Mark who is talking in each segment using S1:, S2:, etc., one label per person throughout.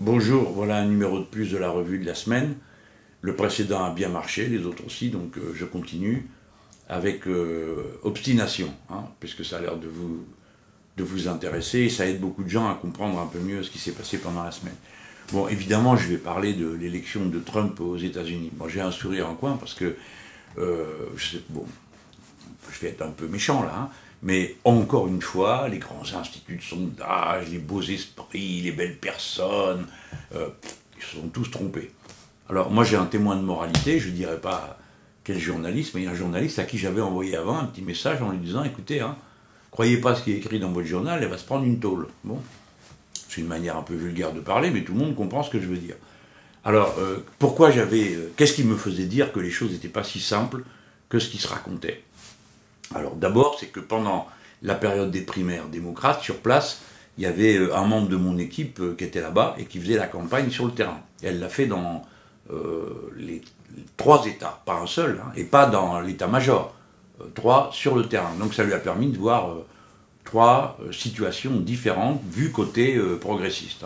S1: Bonjour, voilà un numéro de plus de la revue de la semaine. Le précédent a bien marché, les autres aussi, donc je continue avec obstination, puisque ça a l'air de vous intéresser et ça aide beaucoup de gens à comprendre un peu mieux ce qui s'est passé pendant la semaine. Bon, évidemment, je vais parler de l'élection de Trump aux États-Unis. Bon, j'ai un sourire en coin parce que, je vais être un peu méchant là, mais encore une fois, les grands instituts de sondage, les beaux esprits, les belles personnes, ils se sont tous trompés. Alors moi j'ai un témoin de moralité, je ne dirais pas quel journaliste, mais il y a un journaliste à qui j'avais envoyé avant un petit message en lui disant, écoutez, croyez pas ce qui est écrit dans votre journal, elle va se prendre une tôle. Bon, c'est une manière un peu vulgaire de parler, mais tout le monde comprend ce que je veux dire. Alors, qu'est-ce qui me faisait dire que les choses n'étaient pas si simples que ce qui se racontait? Alors d'abord, c'est que pendant la période des primaires démocrates, sur place, il y avait un membre de mon équipe qui était là-bas et qui faisait la campagne sur le terrain. Et elle l'a fait dans les 3 États, pas un seul, et pas dans l'état-major, 3 sur le terrain. Donc ça lui a permis de voir 3 situations différentes, vues côté progressiste.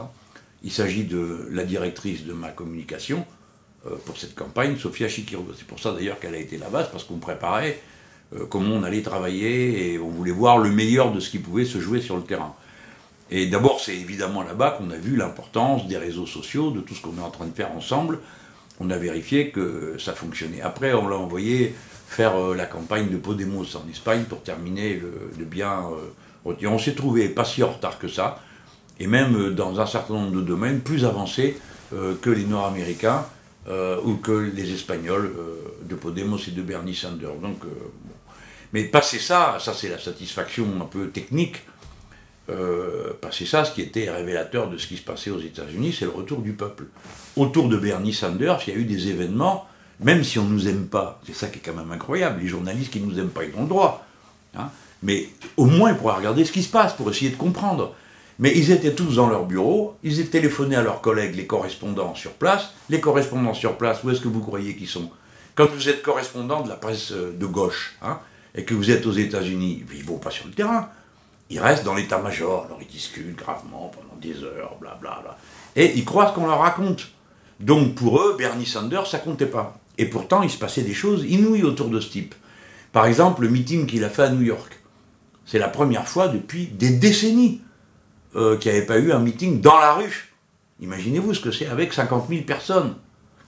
S1: Il s'agit de la directrice de ma communication pour cette campagne, Sofia Chikirou. C'est pour ça d'ailleurs qu'elle a été là-bas, parce qu'on préparait comment on allait travailler et on voulait voir le meilleur de ce qui pouvait se jouer sur le terrain. Et d'abord, c'est évidemment là-bas qu'on a vu l'importance des réseaux sociaux, de tout ce qu'on est en train de faire ensemble. On a vérifié que ça fonctionnait. Après, on l'a envoyé faire la campagne de Podemos en Espagne pour terminer le bien retiré. On s'est trouvé pas si en retard que ça, et même dans un certain nombre de domaines plus avancés que les Nord-Américains ou que les Espagnols de Podemos et de Bernie Sanders. Donc, mais passer ça c'est la satisfaction un peu technique. Passer ça, ce qui était révélateur de ce qui se passait aux États-Unis, c'est le retour du peuple. Autour de Bernie Sanders, il y a eu des événements, même si on ne nous aime pas, c'est ça qui est quand même incroyable, les journalistes qui ne nous aiment pas, ils ont le droit. Mais au moins, ils pourraient regarder ce qui se passe, pour essayer de comprendre. Mais ils étaient tous dans leur bureau, ils téléphonaient à leurs collègues, les correspondants sur place. Les correspondants sur place, où est-ce que vous croyez qu'ils sont? Quand vous êtes correspondant de la presse de gauche, et que vous êtes aux États-Unis, ils ne vont pas sur le terrain. Ils restent dans l'état-major, alors ils discutent gravement pendant des heures, blablabla. Et ils croient ce qu'on leur raconte. Donc pour eux, Bernie Sanders, ça comptait pas. Et pourtant, il se passait des choses inouïes autour de ce type. Par exemple, le meeting qu'il a fait à New York. C'est la première fois depuis des décennies qu'il n'y avait pas eu un meeting dans la rue. Imaginez-vous ce que c'est avec 50 000 personnes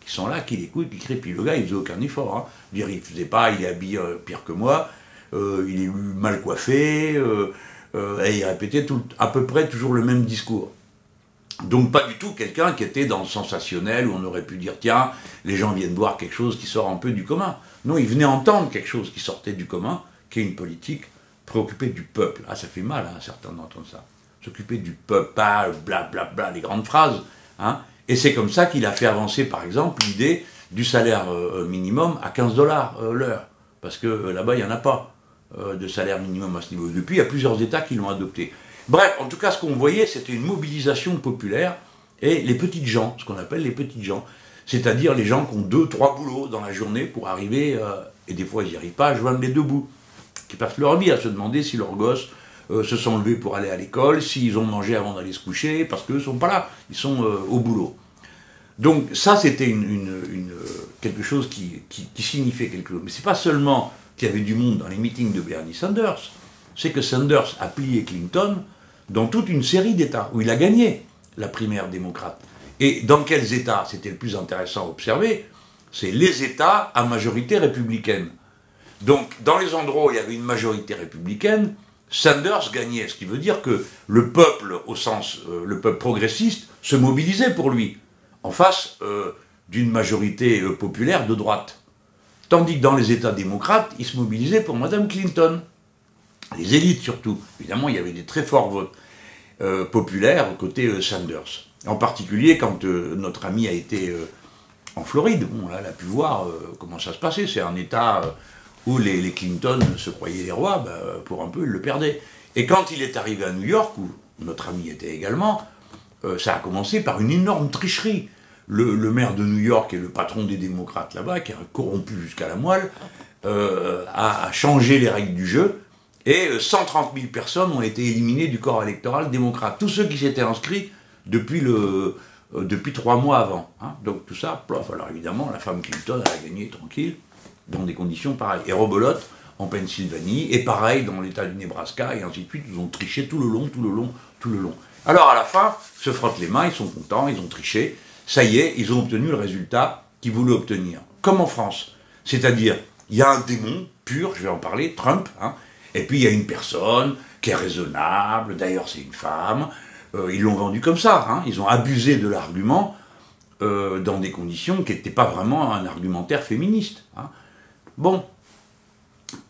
S1: qui sont là, qui l'écoutent, qui crient. Puis le gars, il faisait aucun effort. Je veux dire, il faisait pas, il est habillé pire que moi, il est mal coiffé, et il répétait à peu près toujours le même discours. Donc pas du tout quelqu'un qui était dans le sensationnel, où on aurait pu dire, tiens, les gens viennent voir quelque chose qui sort un peu du commun. Non, ils venaient entendre quelque chose qui sortait du commun, qui est une politique préoccupée du peuple. Ah, ça fait mal à certains d'entendre ça. S'occuper du peuple, pas blablabla, les grandes phrases. Et c'est comme ça qu'il a fait avancer, par exemple, l'idée du salaire minimum à 15 $ l'heure. Parce que là-bas, il n'y en a pas de salaire minimum à ce niveau. Depuis, il y a plusieurs États qui l'ont adopté. Bref, en tout cas, ce qu'on voyait, c'était une mobilisation populaire et les petites gens, ce qu'on appelle les petites gens, c'est-à-dire les gens qui ont 2, 3 boulots dans la journée pour arriver, et des fois ils n'y arrivent pas, à joindre les 2 bouts, qui passent leur vie à se demander si leurs gosses se sont levés pour aller à l'école, s'ils ont mangé avant d'aller se coucher, parce qu'eux ne sont pas là, ils sont au boulot. Donc ça, c'était quelque chose qui signifiait quelque chose. Mais c'est pas seulement qu'il y avait du monde dans les meetings de Bernie Sanders, c'est que Sanders a plié Clinton dans toute une série d'États où il a gagné la primaire démocrate. Et dans quels États c'était le plus intéressant à observer? C'est les États à majorité républicaine. Donc, dans les endroits où il y avait une majorité républicaine, Sanders gagnait, ce qui veut dire que le peuple, au sens, le peuple progressiste, se mobilisait pour lui, en face d'une majorité populaire de droite. Tandis que dans les États démocrates, ils se mobilisaient pour Mme Clinton. Les élites surtout. Évidemment, il y avait des très forts votes populaires côté Sanders. En particulier, quand notre ami a été en Floride, bon, là, elle a pu voir comment ça se passait. C'est un État où les Clinton se croyaient les rois, pour un peu, ils le perdaient. Et quand il est arrivé à New York, où notre ami était également, ça a commencé par une énorme tricherie. Le maire de New York et le patron des démocrates là-bas, qui est corrompu jusqu'à la moelle, a changé les règles du jeu, et 130 000 personnes ont été éliminées du corps électoral démocrate. Tous ceux qui s'étaient inscrits depuis depuis 3 mois avant. Hein. Donc tout ça, plof. Alors évidemment, la femme Clinton, elle a gagné tranquille, dans des conditions pareilles. Et rebelote en Pennsylvanie, et pareil dans l'état du Nebraska, et ainsi de suite. Ils ont triché tout le long, tout le long, tout le long. Alors à la fin, ils se frottent les mains, ils sont contents, ils ont triché. Ça y est, ils ont obtenu le résultat qu'ils voulaient obtenir. Comme en France. C'est-à-dire, il y a un démon pur, je vais en parler, Trump, hein, et puis il y a une personne qui est raisonnable, d'ailleurs c'est une femme, ils l'ont vendu comme ça, hein, ils ont abusé de l'argument dans des conditions qui n'étaient pas vraiment un argumentaire féministe. Hein. Bon.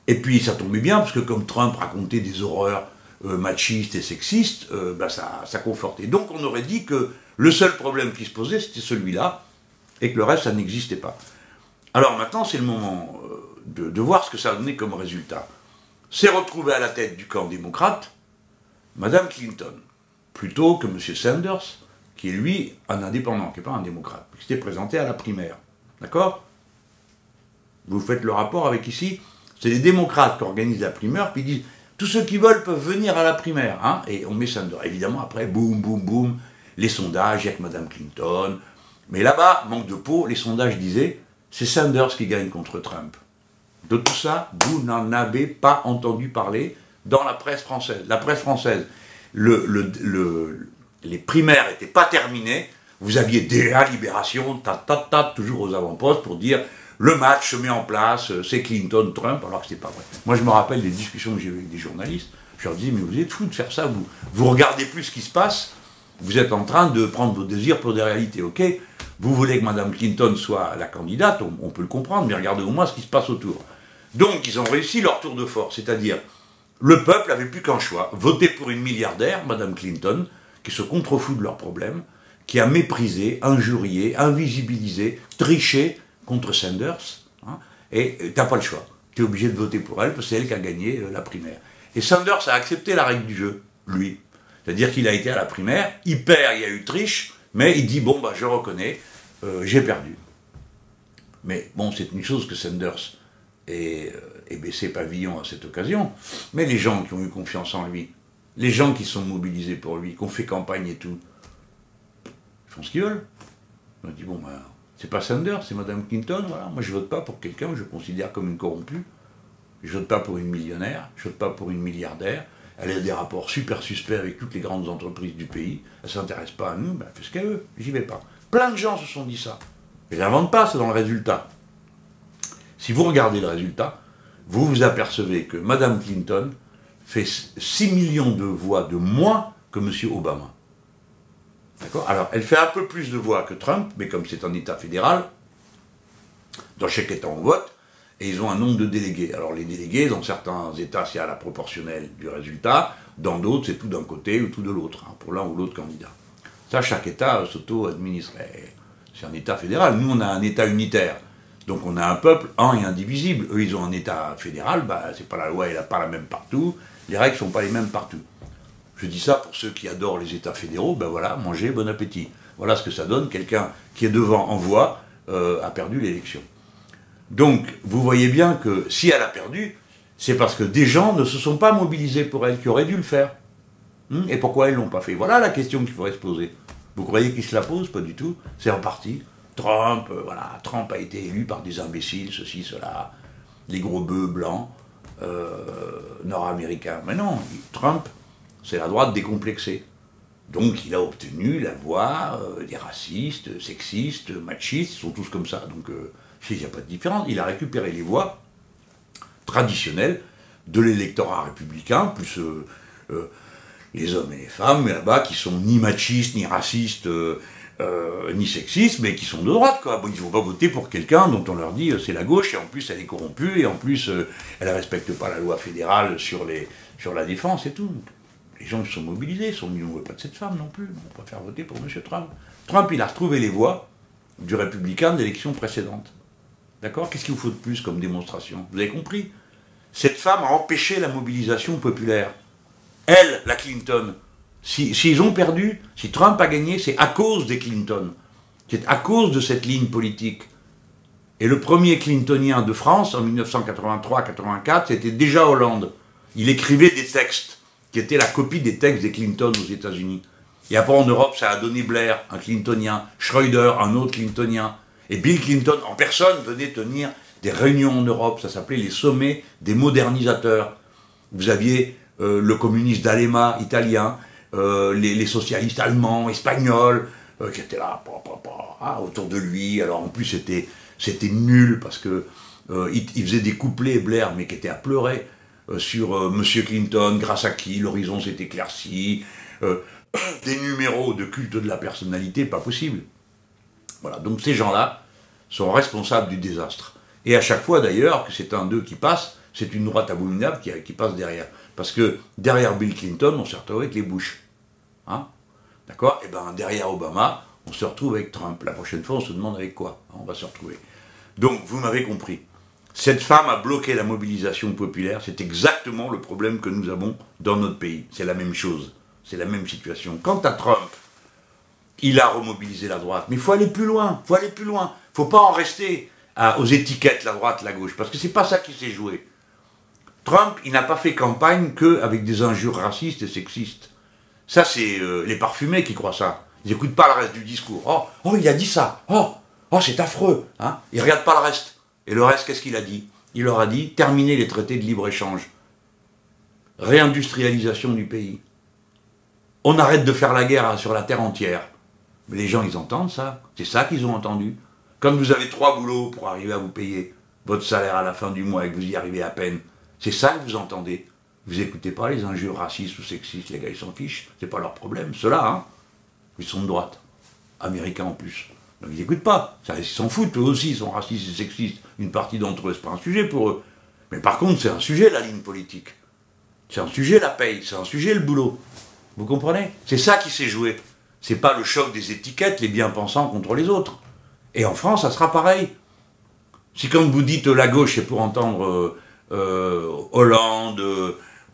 S1: Et puis ça tombait bien, parce que comme Trump racontait des horreurs machistes et sexistes, ça confortait. Donc on aurait dit que le seul problème qui se posait, c'était celui-là, et que le reste, ça n'existait pas. Alors maintenant, c'est le moment de voir ce que ça a donné comme résultat. C'est retrouvé à la tête du camp démocrate Madame Clinton, plutôt que M. Sanders, qui est lui un indépendant, qui n'est pas un démocrate, qui s'était présenté à la primaire. D'accord? Vous faites le rapport avec ici, c'est les démocrates qui organisent la primaire, puis ils disent, tous ceux qui veulent peuvent venir à la primaire, hein, et on met Sanders. Évidemment, après, boum, boum, boum, les sondages, il n'y a que Mme Clinton. Mais là-bas, manque de peau, les sondages disaient, c'est Sanders qui gagne contre Trump. De tout ça, vous n'en avez pas entendu parler dans la presse française. La presse française, les primaires n'étaient pas terminées, vous aviez déjà Libération, toujours aux avant-postes pour dire, le match se met en place, c'est Clinton-Trump, alors que c'était pas vrai. Moi, je me rappelle des discussions que j'ai eues avec des journalistes, je leur disais, mais vous êtes fous de faire ça, vous regardez plus ce qui se passe, vous êtes en train de prendre vos désirs pour des réalités, ok? Vous voulez que Mme Clinton soit la candidate, on peut le comprendre, mais regardez au moins ce qui se passe autour. Donc, ils ont réussi leur tour de force, c'est-à-dire, le peuple n'avait plus qu'un choix, voter pour une milliardaire, Mme Clinton, qui se contrefout de leurs problèmes, qui a méprisé, injurié, invisibilisé, triché contre Sanders, hein, et t'as pas le choix. Tu es obligé de voter pour elle, parce que c'est elle qui a gagné la primaire. Et Sanders a accepté la règle du jeu, lui. C'est-à-dire qu'il a été à la primaire, il perd, il y a eu triche, mais il dit, bon, bah, je reconnais, j'ai perdu. Mais bon, c'est une chose que Sanders ait baissé pavillon à cette occasion, mais les gens qui ont eu confiance en lui, les gens qui sont mobilisés pour lui, qui ont fait campagne et tout, ils font ce qu'ils veulent. On a dit, bon, bah, c'est pas Sanders, c'est Mme Clinton, voilà. Moi, je vote pas pour quelqu'un que je considère comme une corrompue. Je vote pas pour une millionnaire, je vote pas pour une milliardaire. Elle a des rapports super suspects avec toutes les grandes entreprises du pays. Elle ne s'intéresse pas à nous, ben elle fait ce qu'elle veut, j'y vais pas. Plein de gens se sont dit ça. Mais je n'invente pas, c'est dans le résultat. Si vous regardez le résultat, vous vous apercevez que Mme Clinton fait 6 millions de voix de moins que M. Obama. D'accord? Alors, elle fait un peu plus de voix que Trump, mais comme c'est un État fédéral, dans chaque État on vote, et ils ont un nombre de délégués. Alors les délégués, dans certains États, c'est à la proportionnelle du résultat, dans d'autres, c'est tout d'un côté ou tout de l'autre, hein, pour l'un ou l'autre candidat. Ça, chaque État s'auto-administre. C'est un État fédéral. Nous, on a un État unitaire. Donc on a un peuple un et indivisible. Eux, ils ont un État fédéral, bah, c'est pas la loi, elle n'est pas la même partout, les règles ne sont pas les mêmes partout. Je dis ça pour ceux qui adorent les États fédéraux, ben voilà, mangez, bon appétit. Voilà ce que ça donne, quelqu'un qui est devant en voix a perdu l'élection. Donc, vous voyez bien que si elle a perdu, c'est parce que des gens ne se sont pas mobilisés pour elle, qui auraient dû le faire. Et pourquoi ils ne l'ont pas fait? Voilà la question qu'il faudrait se poser. Vous croyez qu'ils se la posent? Pas du tout. C'est reparti. Trump, voilà, Trump a été élu par des imbéciles, ceci, cela, les gros bœufs blancs, nord-américains. Mais non, Trump, c'est la droite décomplexée. Donc il a obtenu la voix des racistes, sexistes, machistes, ils sont tous comme ça. Donc il n'y a pas de différence. Il a récupéré les voix traditionnelles de l'électorat républicain, plus les hommes et les femmes là-bas qui sont ni machistes, ni racistes, ni sexistes, mais qui sont de droite, quoi. Bon, ils ne vont pas voter pour quelqu'un dont on leur dit c'est la gauche, et en plus elle est corrompue, et en plus elle ne respecte pas la loi fédérale sur la défense et tout. Les gens se sont mobilisés, ils sont dit, on ne veut pas de cette femme non plus, on préfère voter pour M. Trump. Trump, il a retrouvé les voix du républicain de l'élection précédente. D'accord? Qu'est-ce qu'il vous faut de plus comme démonstration? Vous avez compris? Cette femme a empêché la mobilisation populaire. Elle, la Clinton, s'ils ont perdu, si Trump a gagné, c'est à cause des Clinton. C'est à cause de cette ligne politique. Et le premier Clintonien de France, en 1983-84, c'était déjà Hollande. Il écrivait des textes qui était la copie des textes des Clinton aux États-Unis. Et après en Europe, ça a donné Blair, un Clintonien, Schroeder, un autre Clintonien. Et Bill Clinton, en personne, venait tenir des réunions en Europe, ça s'appelait les sommets des modernisateurs. Vous aviez le communiste d'Alema, italien, les socialistes allemands, espagnols, qui étaient là, autour de lui. Alors en plus, c'était nul, parce que il faisait des couplets, Blair, mais qui étaient à pleurer, sur Monsieur Clinton, grâce à qui l'horizon s'est éclairci, des numéros de culte de la personnalité, pas possible. Voilà, donc ces gens-là sont responsables du désastre. Et à chaque fois d'ailleurs que c'est un d'eux qui passe, c'est une droite abominable qui passe derrière. Parce que derrière Bill Clinton, on se retrouve avec les Bush. Hein? D'accord? Et bien derrière Obama, on se retrouve avec Trump. La prochaine fois, on se demande avec quoi on va se retrouver. Donc, vous m'avez compris. Cette femme a bloqué la mobilisation populaire. C'est exactement le problème que nous avons dans notre pays. C'est la même chose. C'est la même situation. Quant à Trump, il a remobilisé la droite. Mais il faut aller plus loin. Il faut aller plus loin. Il ne faut pas en rester aux étiquettes, la droite, la gauche. Parce que ce n'est pas ça qui s'est joué. Trump, il n'a pas fait campagne qu'avec des injures racistes et sexistes. Ça, c'est les parfumés qui croient ça. Ils n'écoutent pas le reste du discours. Oh, il a dit ça. Oh, c'est affreux. Hein, ils ne regardent pas le reste. Et le reste, qu'est-ce qu'il a dit? Il leur a dit, terminez les traités de libre-échange. Réindustrialisation du pays. On arrête de faire la guerre sur la terre entière. Mais les gens, ils entendent ça. C'est ça qu'ils ont entendu. Quand vous avez 3 boulots pour arriver à vous payer votre salaire à la fin du mois et que vous y arrivez à peine, c'est ça que vous entendez. Vous n'écoutez pas les injures racistes ou sexistes. Les gars, ils s'en fichent. C'est pas leur problème. Ceux-là, hein, ils sont de droite. Américains en plus. Donc ils n'écoutent pas. Ça, ils s'en foutent. Eux aussi, ils sont racistes et sexistes. Une partie d'entre eux, c'est pas un sujet pour eux. Mais par contre, c'est un sujet, la ligne politique. C'est un sujet, la paye. C'est un sujet, le boulot. Vous comprenez? C'est ça qui s'est joué. C'est pas le choc des étiquettes, les bien-pensants contre les autres. Et en France, ça sera pareil. Si quand vous dites la gauche, c'est pour entendre Hollande,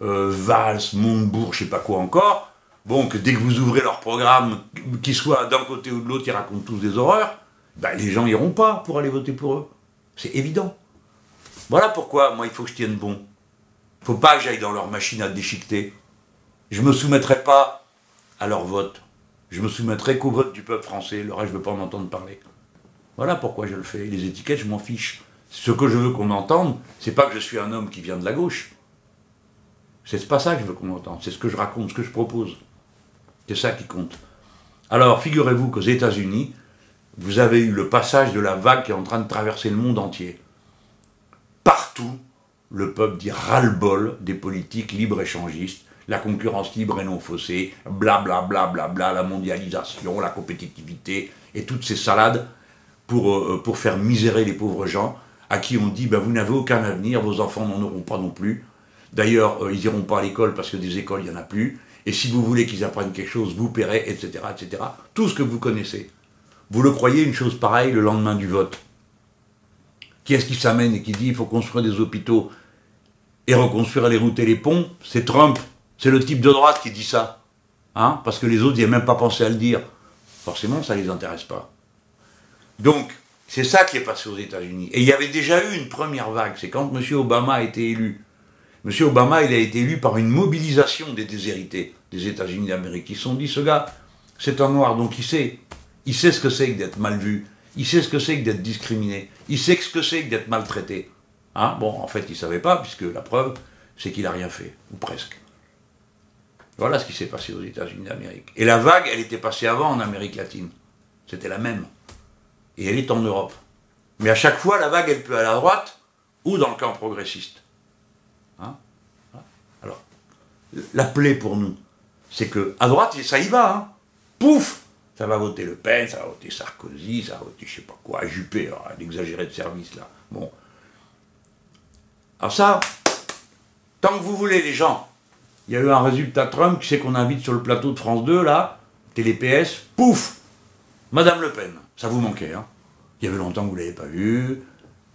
S1: Valls, Montebourg, je sais pas quoi encore, bon, que dès que vous ouvrez leur programme, qu'ils soient d'un côté ou de l'autre, ils racontent tous des horreurs, ben les gens n'iront pas pour aller voter pour eux. C'est évident. Voilà pourquoi, moi, il faut que je tienne bon. Il ne faut pas que j'aille dans leur machine à déchiqueter. Je ne me soumettrai pas à leur vote. Je me soumettrai qu'au vote du peuple français. Le reste, je ne veux pas en entendre parler. Voilà pourquoi je le fais. Les étiquettes, je m'en fiche. Ce que je veux qu'on entende, c'est pas que je suis un homme qui vient de la gauche. C'est pas ça que je veux qu'on entende. C'est ce que je raconte, ce que je propose. C'est ça qui compte. Alors, figurez-vous qu'aux États-Unis, vous avez eu le passage de la vague qui est en train de traverser le monde entier. Partout, le peuple dit ras-le-bol des politiques libre-échangistes, la concurrence libre et non faussée, blablabla, la mondialisation, la compétitivité, et toutes ces salades pour faire misérer les pauvres gens, à qui on dit ben, vous n'avez aucun avenir, vos enfants n'en auront pas non plus. D'ailleurs, ils n'iront pas à l'école parce que des écoles, il n'y en a plus. Et si vous voulez qu'ils apprennent quelque chose, vous paierez, etc., etc. Tout ce que vous connaissez. Vous le croyez, une chose pareille, le lendemain du vote? Qui est-ce qui s'amène et qui dit il faut construire des hôpitaux et reconstruire les routes et les ponts? C'est Trump. C'est le type de droite qui dit ça. Hein? Parce que les autres n'y avaient même pas pensé à le dire. Forcément, ça ne les intéresse pas. Donc, c'est ça qui est passé aux États-Unis. Et il y avait déjà eu une première vague. C'est quand M. Obama a été élu. M. Obama, il a été élu par une mobilisation des déshérités des États-Unis d'Amérique. Ils se sont dit, ce gars, c'est un noir, donc il sait ce que c'est que d'être mal vu. Il sait ce que c'est que d'être discriminé. Il sait ce que c'est que d'être maltraité. Hein? Bon, en fait, il ne savait pas, puisque la preuve, c'est qu'il n'a rien fait, ou presque. Voilà ce qui s'est passé aux États-Unis d'Amérique. Et la vague, elle était passée avant en Amérique latine. C'était la même. Et elle est en Europe. Mais à chaque fois, la vague, elle peut aller à droite ou dans le camp progressiste. Hein? Alors, la plaie pour nous, c'est qu'à droite, ça y va. Hein? Pouf! Ça va voter Le Pen, ça va voter Sarkozy, ça va voter je sais pas quoi, Juppé, l'exagéré de service là. Bon. Alors ça, tant que vous voulez les gens, il y a eu un résultat Trump, qui c'est qu'on invite sur le plateau de France 2 là, Télé PS, pouf! Madame Le Pen, ça vous manquait, hein? Il y avait longtemps que vous ne l'avez pas vu,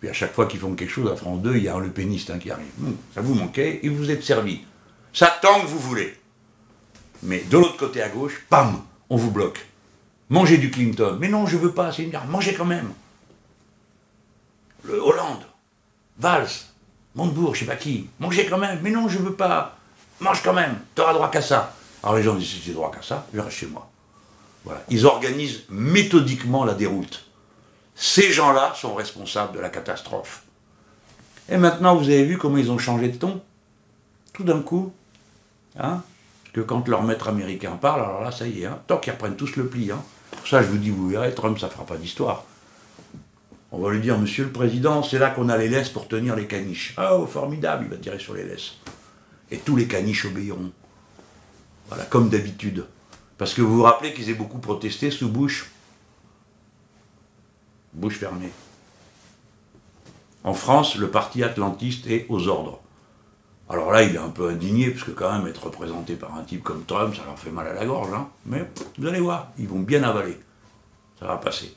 S1: puis à chaque fois qu'ils font quelque chose à France 2, il y a un Le Peniste qui arrive. Ça vous manquait, et vous êtes servi. Ça tant que vous voulez. Mais de l'autre côté à gauche, pam, on vous bloque. Mangez du Clinton. Mais non, je veux pas, c'est une guerre. Mangez quand même. Le Hollande, Valls, Montebourg, je sais pas qui. Mangez quand même. Mais non, je veux pas. Mange quand même. T'auras droit qu'à ça. Alors les gens disent, si j'ai droit qu'à ça, je reste chez moi. Voilà. Ils organisent méthodiquement la déroute. Ces gens-là sont responsables de la catastrophe. Et maintenant, vous avez vu comment ils ont changé de ton? Tout d'un coup, hein, parce que quand leur maître américain parle, alors là, ça y est, hein, tant qu'ils reprennent tous le pli. Hein. Pour ça, je vous dis, vous verrez, Trump, ça ne fera pas d'histoire. On va lui dire, monsieur le président, c'est là qu'on a les laisses pour tenir les caniches. Ah, oh, formidable, il va tirer sur les laisses. Et tous les caniches obéiront. Voilà, comme d'habitude. Parce que vous vous rappelez qu'ils aient beaucoup protesté sous Bush. Bouche fermée. En France, le parti atlantiste est aux ordres. Alors là, il est un peu indigné, parce que quand même, être représenté par un type comme Trump, ça leur fait mal à la gorge. Hein. Mais vous allez voir, ils vont bien avaler. Ça va passer.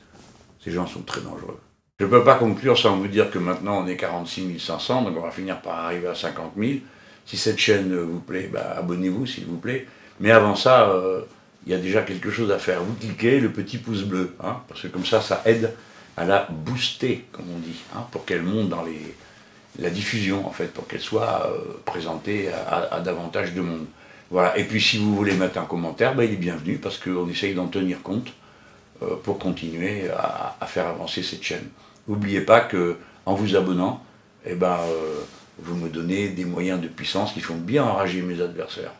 S1: Ces gens sont très dangereux. Je ne peux pas conclure sans vous dire que maintenant, on est 46 500, donc on va finir par arriver à 50 000. Si cette chaîne vous plaît, bah, abonnez-vous, s'il vous plaît. Mais avant ça, il y a déjà quelque chose à faire. Vous cliquez le petit pouce bleu, hein, parce que comme ça aide à la booster, comme on dit, hein, pour qu'elle monte dans la diffusion, en fait, pour qu'elle soit présentée à davantage de monde. Voilà. Et puis, si vous voulez mettre un commentaire, ben, il est bienvenu, parce qu'on essaye d'en tenir compte pour continuer à faire avancer cette chaîne. N'oubliez pas qu'en vous abonnant, eh ben, vous me donnez des moyens de puissance qui font bien enrager mes adversaires.